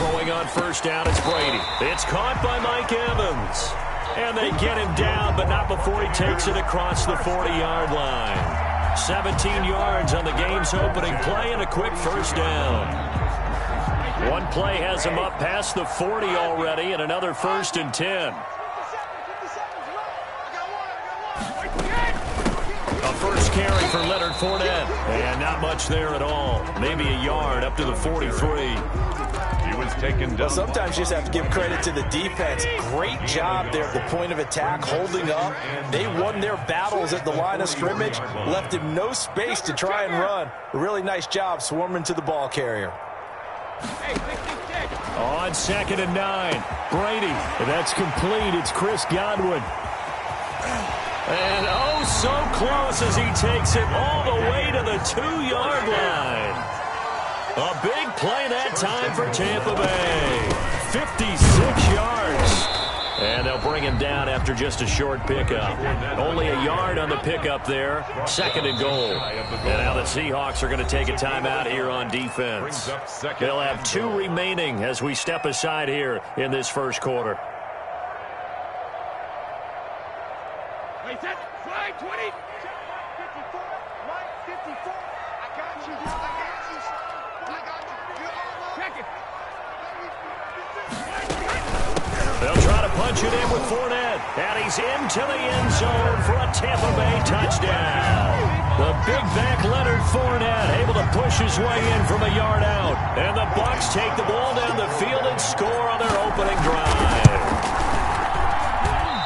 Throwing on first down, it's Brady. It's caught by Mike Evans. And they get him down, but not before he takes it across the 40-yard line. 17 yards on the game's opening play and a quick first down. One play has him up past the 40 already and another 1st and 10. A first carry for Leonard Fournette. And not much there at all. Maybe a yard up to the 43. He was taken down. Well, sometimes you just have to give credit to the defense. Great job there at the point of attack, holding up. They won their battles at the line of scrimmage, left him no space to try and run. A really nice job swarming to the ball carrier. On 2nd and 9, Brady. That's complete. It's Chris Godwin. And oh, so close as he takes it all the way to the 2-yard line. A big play that time for Tampa Bay. 56 yards. And they'll bring him down after just a short pickup. Only a yard on the pickup there. 2nd and goal. And now the Seahawks are going to take a timeout here on defense. They'll have 2 remaining as we step aside here in this first quarter. They'll try to punch it in with Fournette. And he's into the end zone for a Tampa Bay touchdown. The big back Leonard Fournette able to push his way in from a yard out. And the Bucs take the ball down the field and score on their opening drive.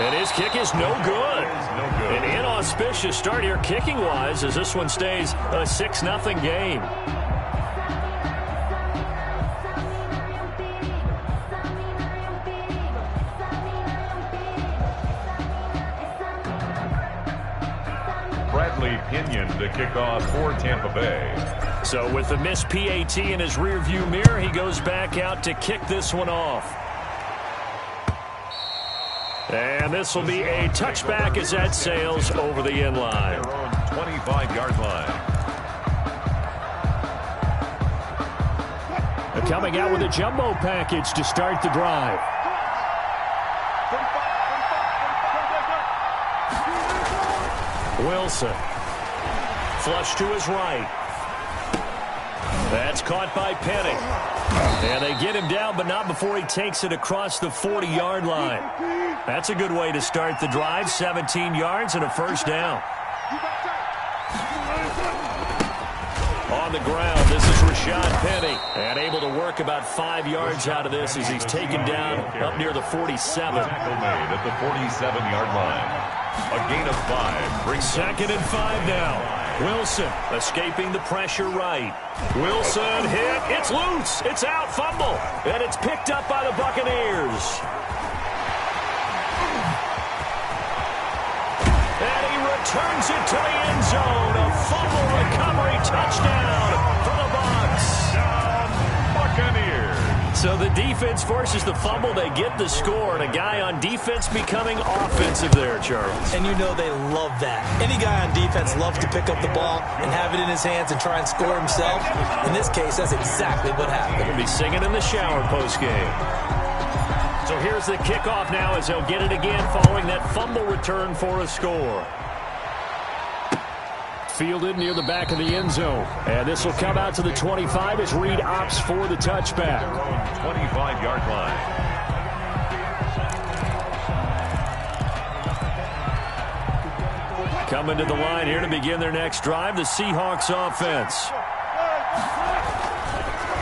And his kick is no good. An inauspicious start here kicking-wise as this one stays a 6-0 game. Bradley Pinion to kick off for Tampa Bay. So with the missed PAT in his rearview mirror, he goes back out to kick this one off. And this will be a touchback as that sails over the end line. Their own 25-yard line. Coming out with a jumbo package to start the drive. Wilson. Flush to his right. That's caught by Penny. And they get him down, but not before he takes it across the 40-yard line. That's a good way to start the drive. 17 yards and a first down. On the ground, this is Rashad Penny. And able to work about 5 yards out of this as he's taken down up near the 47. Tackle made at the 47-yard line. A gain of 5. Brings 2nd and 5 now. Wilson escaping the pressure right. Wilson hit. It's loose. It's out. Fumble. And it's picked up by the Buccaneers. And he returns it to the end zone. A fumble recovery touchdown for the Bucs. Buccaneers. So the defense forces the fumble. They get the score. And a guy on defense becoming offensive there, Charles. And you know they love that. Any guy on defense loves to pick up the ball and have it in his hands and try and score himself. In this case, that's exactly what happened. He'll be singing in the shower post-game. So here's the kickoff now as they'll get it again following that fumble return for a score. Fielded near the back of the end zone. And this will come out to the 25 as Reed opts for the touchback. 25-yard line. Coming to the line here to begin their next drive, the Seahawks offense.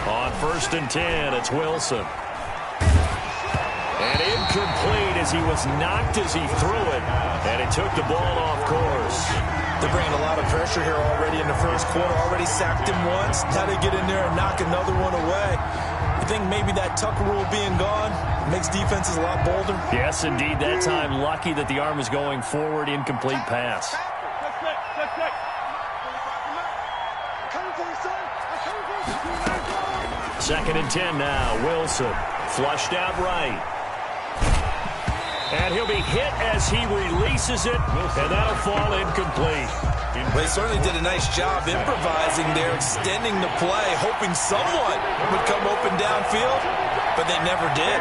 On 1st and 10, it's Wilson. And incomplete as he was knocked as he threw it. And it took the ball off course. They're bringing a lot of pressure here already in the first quarter. Already sacked him once. Now they get in there and knock another one away. I think maybe that Tucker rule being gone makes defenses a lot bolder. Yes, indeed. That time, lucky that the arm is going forward. Incomplete pass. Second and 10 now. Wilson flushed out right. And he'll be hit as he releases it, and that'll fall incomplete. They certainly did a nice job improvising there, extending the play, hoping someone would come open downfield. but they never did.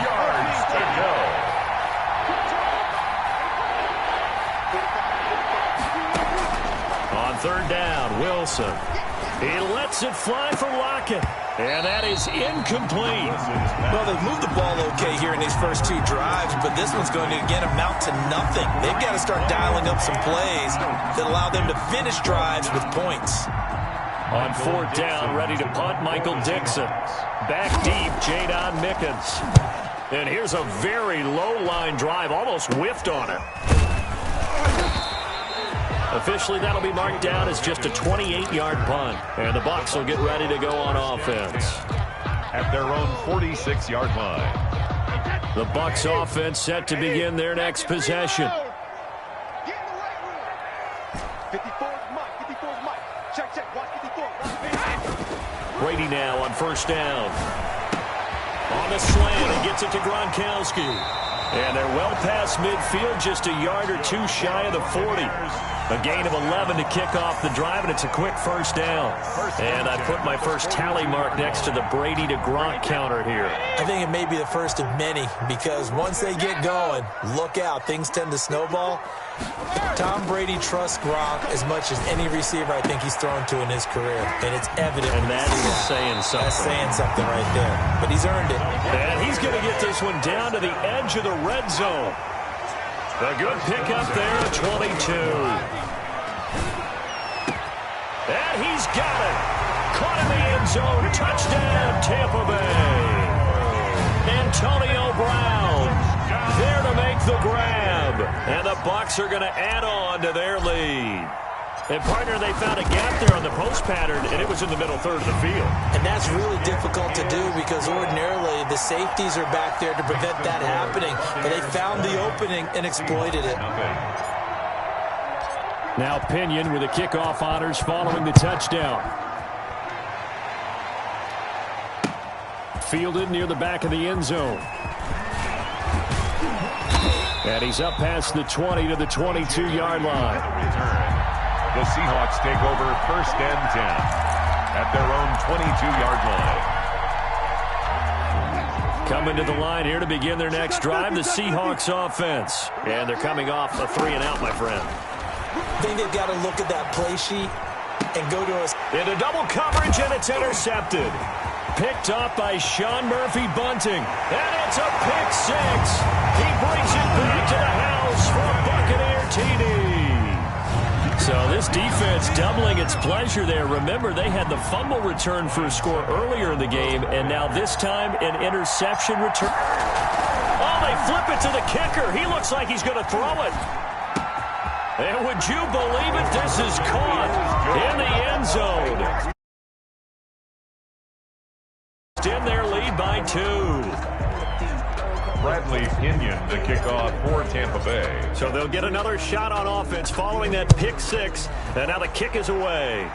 Yards to go. On third down, Wilson. He lets it fly for Lockett. And that is incomplete. Well, they've moved the ball okay here in these first two drives, but this one's going to, again, amount to nothing. They've got to start dialing up some plays that allow them to finish drives with points. On fourth down, ready to punt, Michael Dixon. Back deep, Jadon Mickens. And here's a very low-line drive, almost whiffed on it. Officially, that'll be marked down as just a 28-yard punt. And the Bucs will get ready to go on offense. At their own 46-yard line. The Bucs offense set to begin their next possession. 54 Mike. Check. Watch 54. Brady now on first down. On the slant, he gets it to Gronkowski. And they're well past midfield, just a yard or two shy of the 40. A gain of 11 to kick off the drive, and it's a quick first down. And I put my first tally mark next to the Brady to Gronk counter here. I think it may be the first of many, because once they get going, look out, things tend to snowball. Tom Brady trusts Gronk as much as any receiver I think he's thrown to in his career, and it's evident. And that's saying something. That's saying something right there, but he's earned it. And he's going to get this one down to the edge of the red zone. A good pickup there at 22. And he's got it. Caught in the end zone. Touchdown, Tampa Bay. Antonio Brown there to make the grab. And the Bucs are going to add on to their lead. And, partner, they found a gap there on the post pattern, and it was in the middle third of the field. And that's really difficult to do because ordinarily the safeties are back there to prevent that happening. But they found the opening and exploited it. Now Pinion with the kickoff honors following the touchdown. Fielded near the back of the end zone. And he's up past the 20 to the 22-yard line. The Seahawks take over first and 10 at their own 22-yard line. Coming to the line here to begin their next drive, the Seahawks offense. And they're coming off a 3-and-out, my friend. I think they've got to look at that play sheet and go to us. Into double coverage, and it's intercepted. Picked up by Sean Murphy-Bunting. And it's a pick six. He brings it back to the house for a Buccaneer TD. So this defense doubling its pleasure there. Remember, they had the fumble return for a score earlier in the game, and now this time an interception return. Oh, they flip it to the kicker. He looks like he's going to throw it. And would you believe it? This is caught in the end zone. In their lead by 2. Bradley Pinion the kickoff for Tampa Bay. So they'll get another shot on offense following that pick six. And now the kick is away.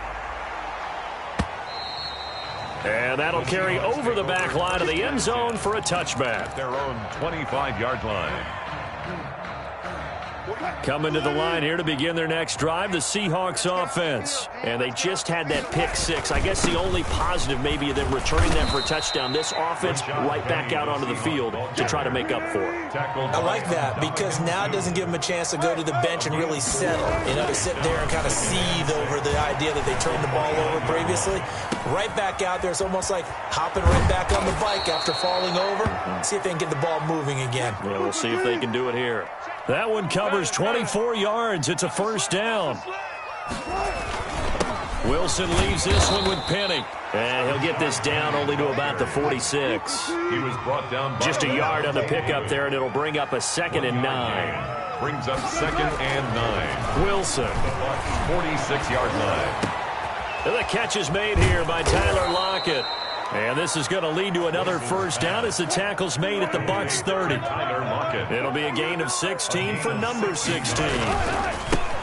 And that'll carry over the back line of the end zone for a touchback. Their own 25-yard line. Coming to the line here to begin their next drive, the Seahawks offense. And they just had that pick six. I guess the only positive maybe of them returning that for a touchdown. This offense right back out onto the field to try to make up for it. I like that because now it doesn't give them a chance to go to the bench and really settle. You know, to sit there and kind of seethe over the idea that they turned the ball over previously. Right back out there. It's almost like hopping right back on the bike after falling over. See if they can get the ball moving again. Yeah, we'll see if they can do it here. That one covers 24 yards. It's a first down. Wilson leaves this one with Penny. And he'll get this down only to about the 46. He was brought down by just a yard on the pickup there, and it'll bring up a 2nd and 9. Brings up 2nd and 9. Wilson. 46-yard line. And the catch is made here by Tyler Lockett. And this is going to lead to another first down as the tackle's made at the Bucs 30. Tyler Lockett. It'll be a gain of 16 for number 16.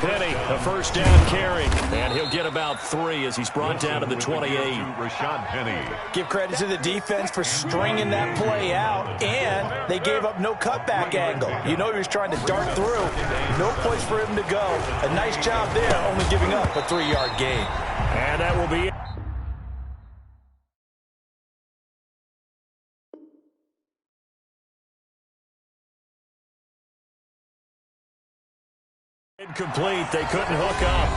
Penny, a first down carry. And he'll get about 3 as he's brought down to the 28. Rashad Penny. Give credit to the defense for stringing that play out, and they gave up no cutback angle. You know he was trying to dart through. No place for him to go. A nice job there, only giving up a 3-yard gain. And that will be it. Incomplete. They couldn't hook up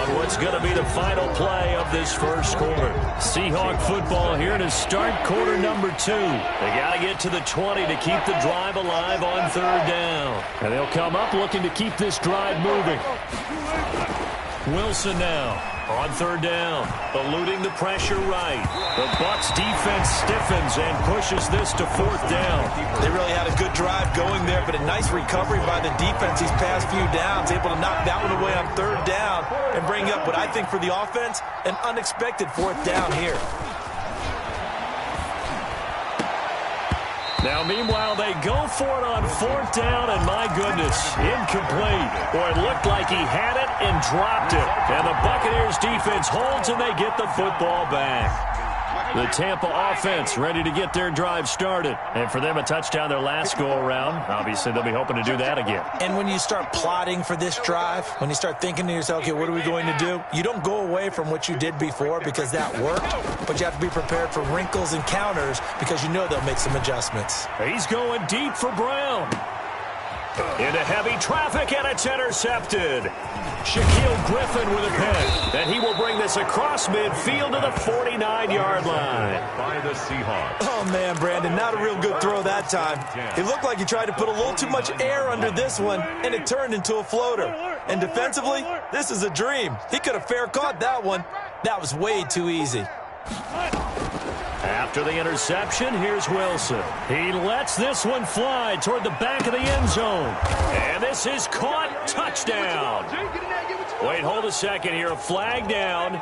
on what's going to be the final play of this first quarter. Seahawk football here to start quarter number 2. They got to get to the 20 to keep the drive alive on third down. And they'll come up looking to keep this drive moving. Wilson now on third down, eluding the pressure right. The Bucs defense stiffens and pushes this to fourth down. They really had a good drive going there, but a nice recovery by the defense these past few downs, able to knock that one away on third down and bring up what I think for the offense, an unexpected fourth down here. Now, meanwhile, they go for it on fourth down, and my goodness, incomplete. Boy, it looked like he had it and dropped it. And the Buccaneers defense holds, and they get the football back. The Tampa offense ready to get their drive started. And for them, a touchdown their last go-around. Obviously, they'll be hoping to do that again. And when you start plotting for this drive, when you start thinking to yourself, okay, what are we going to do? You don't go away from what you did before because that worked, but you have to be prepared for wrinkles and counters because you know they'll make some adjustments. He's going deep for Brown. Into heavy traffic, and it's intercepted. Shaquille Griffin with a pick. And he will bring this across midfield to the 49-yard line. By the Seahawks. Oh, man, Brandon, not a real good throw that time. It looked like he tried to put a little too much air under this one, and it turned into a floater. And defensively, this is a dream. He could have fair caught that one. That was way too easy. After the interception, here's Wilson. He lets this one fly toward the back of the end zone. And this is caught. Touchdown. Wait, hold a second here. A flag down.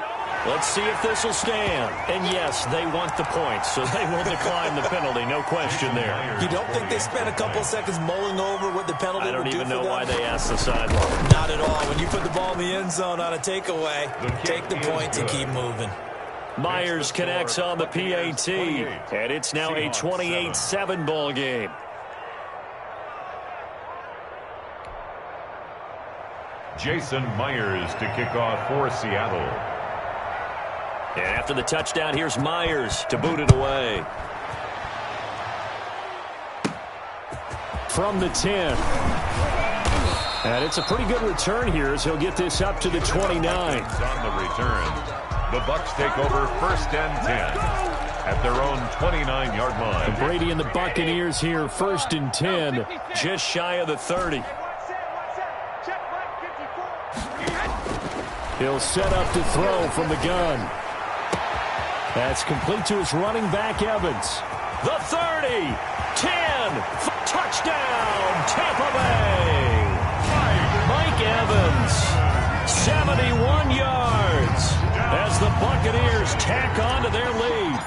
Let's see if this will stand. And yes, they want the points, so they will decline the penalty. No question there. You don't think they spent a couple of seconds mulling over what the penalty would do for them? I don't even know why they asked the sideline. Not at all. When you put the ball in the end zone on a takeaway, take the points and keep moving. Myers connects on the PAT, and it's now a 28-7 ball game. Jason Myers to kick off for Seattle. And after the touchdown, here's Myers to boot it away. From the 10. And it's a pretty good return here as he'll get this up to the 29. On the return. The Bucs take over first and 10 at their own 29-yard line. And Brady and the Buccaneers here, first and 10, just shy of the 30. He'll set up to throw from the gun. That's complete to his running back, Evans. The 30, 10, touchdown, Tampa Bay. Mike Evans, 71 yards. As the Buccaneers tack on to their lead.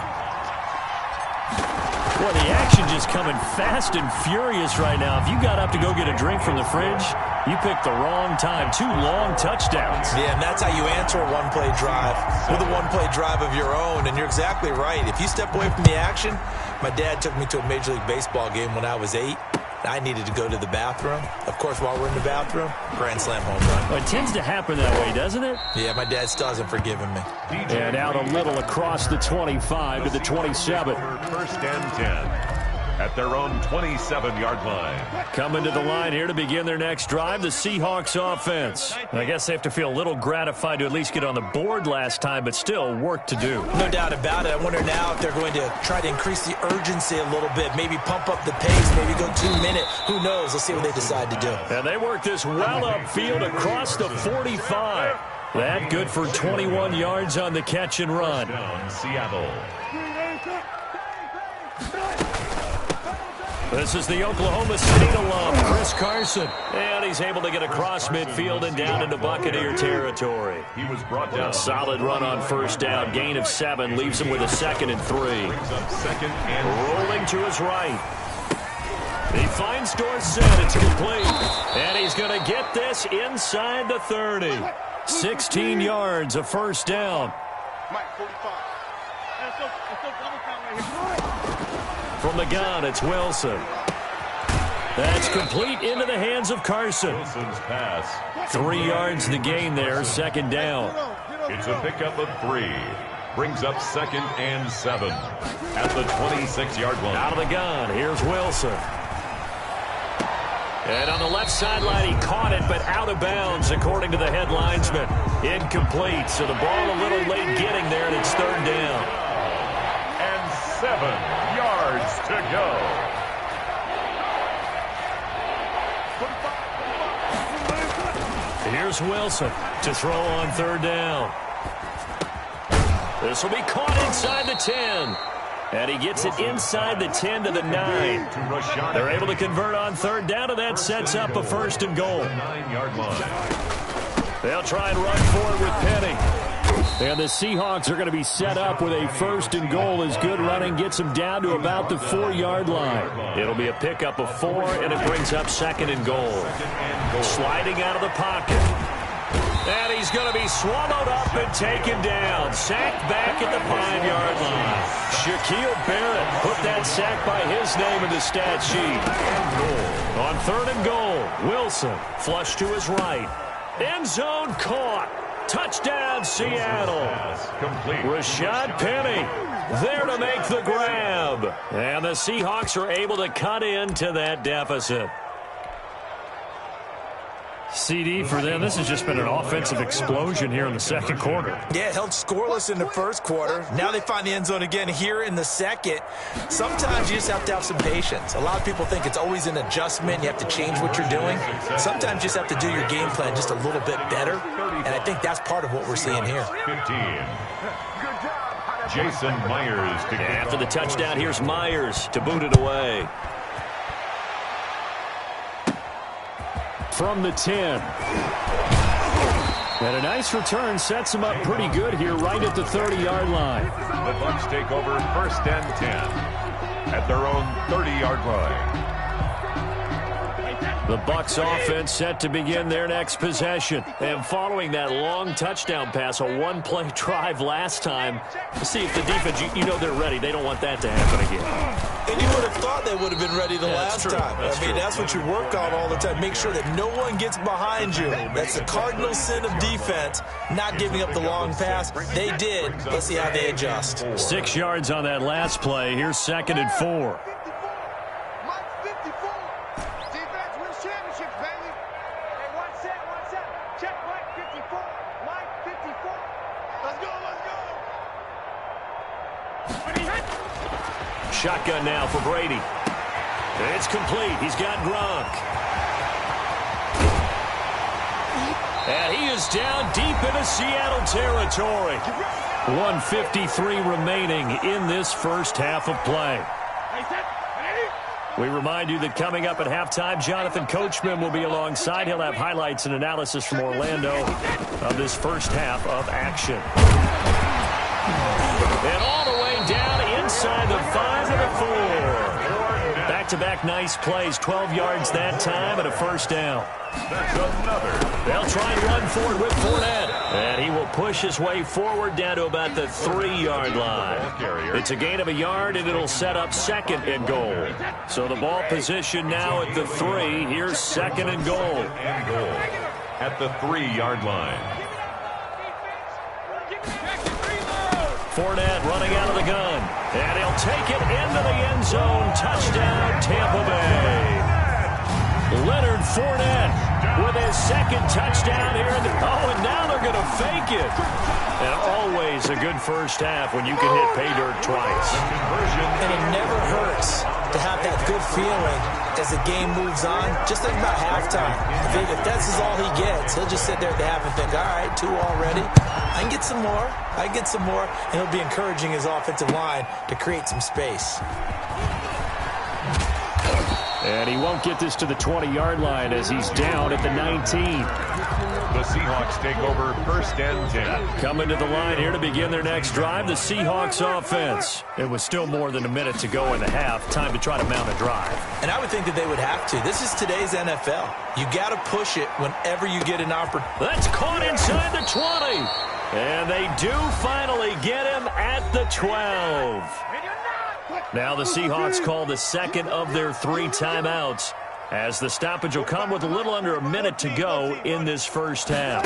Boy, the action just coming fast and furious right now. If you got up to go get a drink from the fridge, you picked the wrong time. 2 long touchdowns. Yeah, and that's how you answer a one-play drive with a one-play drive of your own. And you're exactly right. If you step away from the action, my dad took me to a Major League Baseball game when I was 8. I needed to go to the bathroom. Of course, while we're in the bathroom, grand slam home run. Well, it tends to happen that way, doesn't it? Yeah, my dad still hasn't forgiven me. And out a little across the 25 to the 27. First and 10 at their own 27-yard line. Coming to the line here to begin their next drive, the Seahawks offense. I guess they have to feel a little gratified to at least get on the board last time, but still work to do. No doubt about it. I wonder now if they're going to try to increase the urgency a little bit, maybe pump up the pace, maybe go 2 minute. Who knows? Let's see what they decide to do. And they work this well upfield across the 45. That good for 21 yards on the catch and run. Seattle. This is the Oklahoma State alum, Chris Carson. And he's able to get across midfield and down into Buccaneer territory. He was brought down. A solid run on first down. Gain of 7 leaves him with a 2nd and 3. Brings up second and rolling to his right. He finds Dorsett. It's complete. And he's going to get this inside the 30. 16 yards, a first down. From the gun, it's Wilson. That's complete into the hands of Carson. Wilson's pass. 3 yards the gain there, 2nd down. It's a pickup of 3. Brings up 2nd and 7 at the 26-yard line. Out of the gun, here's Wilson. And on the left sideline, he caught it, but out of bounds, according to the head linesman. Incomplete, so the ball a little late getting there, and it's third down. And 7 yards to go. Here's Wilson to throw on third down. This will be caught inside the 10. And he gets it inside the 10 to the 9. They're able to convert on third down, and that sets up a first and goal. 9-yard line. They'll try and run for it with Penny. And the Seahawks are going to be set up with a first and goal as good running gets them down to about the 4-yard line. It'll be a pickup of 4, and it brings up second and goal. Sliding out of the pocket. And he's going to be swallowed up and taken down. Sacked back at the 5-yard line. Shaquille Barrett put that sack by his name in the stat sheet. On third and goal, Wilson flush to his right. End zone caught. Touchdown, Seattle. Rashad Penny there to make the grab. And the Seahawks are able to cut into that deficit. CD for them, this has just been an offensive explosion here in the second quarter. Yeah, held scoreless in the first quarter. Now they find the end zone again here in the second. Sometimes you just have to have some patience. A lot of people think it's always an adjustment. You have to change what you're doing. Sometimes you just have to do your game plan just a little bit better. And I think that's part of what we're seeing here. 15. Jason Myers. After the touchdown, here's Myers to boot it away. From the 10. And a nice return sets him up pretty good here right at the 30-yard line. The Bucs take over first and 10 at their own 30-yard line. The Bucs offense set to begin their next possession. And following that long touchdown pass, a one-play drive last time, see if the defense, you know they're ready. They don't want that to happen again. And you would have thought they would have been ready the last time. That's what you work on all the time. Make sure that no one gets behind you. That's the cardinal sin of defense, not giving up the long pass. They did. Let's see how they adjust. 6 yards on that last play. Here's second and 4. Shotgun now for Brady. It's complete. He's got Gronk. And he is down deep into Seattle territory. 1:53 remaining in this first half of play. We remind you that coming up at halftime, Jonathan Coachman will be alongside. He'll have highlights and analysis from Orlando of this first half of action. And all the way down inside the 5 and the 4. Back-to-back nice plays, 12 yards that time and a first down. That's another. They'll try and run forward with Fournette. And he will push his way forward down to about the 3-yard line. It's a gain of a yard, and it'll set up second and goal. So the ball position now at the 3. Here's second and goal. At the 3-yard line. Fournette running out of the gun. And he'll take it into the end zone. Touchdown, Tampa Bay. Leonard Fournette with his second touchdown here. And now they're going to fake it. And always a good first half when you can hit pay dirt twice. And it never hurts to have that good feeling as the game moves on. Just think about halftime. If that's all he gets, he'll just sit there at the half and think, all right, 2 already. I can get some more. I can get some more. And he'll be encouraging his offensive line to create some space. And he won't get this to the 20-yard line as he's down at the 19. The Seahawks take over first and 10. Coming to the line here to begin their next drive, the Seahawks offense. It was still more than a minute to go in the half. Time to try to mount a drive. And I would think that they would have to. This is today's NFL. You got to push it whenever you get an opportunity. That's caught inside the 20. And they do finally get him at the 12. Now the Seahawks call the second of their 3 timeouts as the stoppage will come with a little under a minute to go in this first half.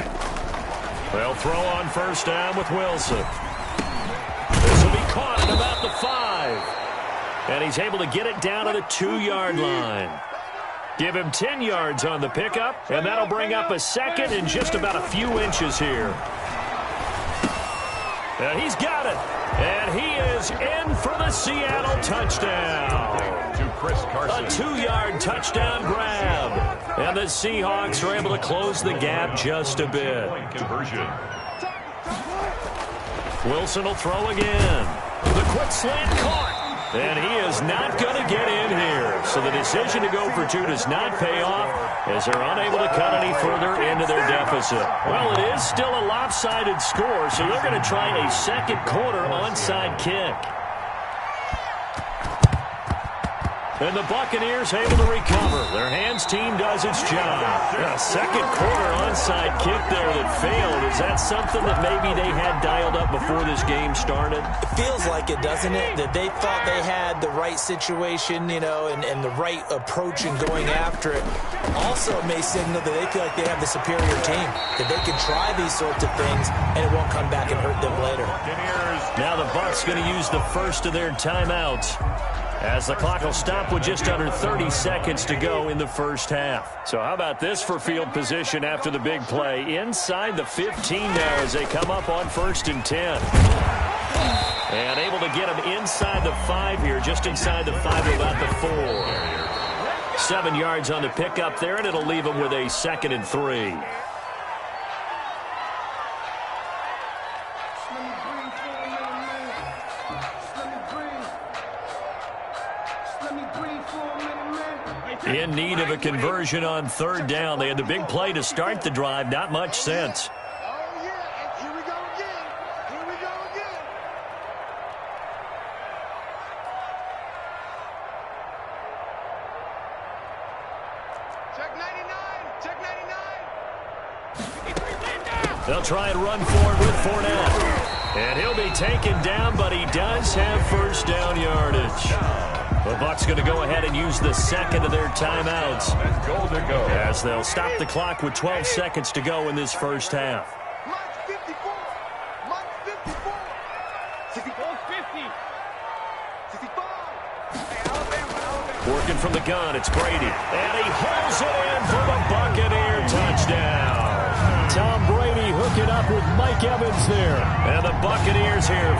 They'll throw on first down with Wilson. This will be caught at about the 5. And he's able to get it down to the 2-yard line. Give him 10 yards on the pickup, and that'll bring up a second and just about a few inches here. And he's got it. And he is in for the Seattle touchdown. To Chris Carson. A 2-yard touchdown grab. And the Seahawks are able to close the gap just a bit. Point conversion. Wilson will throw again. The quick slant caught. And he is not going to get in here. So the decision to go for 2 does not pay off as they're unable to cut any further into their deficit. Well, it is still a lopsided score, so they're going to try a second quarter onside kick. And the Buccaneers able to recover. Their hands team does its job. A second quarter onside kick there that failed. Is that something that maybe they had dialed up before this game started? It feels like it, doesn't it? That they thought they had the right situation, and the right approach in going after it. Also, it may signal that they feel like they have the superior team, that they can try these sorts of things, and it won't come back and hurt them later. Now the Bucs going to use the first of their timeouts, as the clock will stop with just under 30 seconds to go in the first half. So how about this for field position after the big play? Inside the 15 now as they come up on 1st and 10. And able to get them inside the 5 here, just inside the 5, about the 4. 7 yards on the pickup there, and it'll leave them with a 2nd and 3. In need of a conversion on 3rd down. They had the big play to start the drive. Not much sense. Oh, yeah. And here we go again. Here we go again. Check 99. Check 99. They'll try and run forward with Fournette. And he'll be taken down, but he does have first down yardage. The Bucs going to go ahead and use the second of their timeouts. That's goal to go. As they'll stop the clock with 12 seconds to go in this first half. Mike 54. Mike 54. 64, 50. 65. Hey, Alabama. Working from the gun, it's Brady. And he hauls it in for the Buccaneer touchdown. Tom Brady hooking up with Mike Evans there. And the Buccaneers here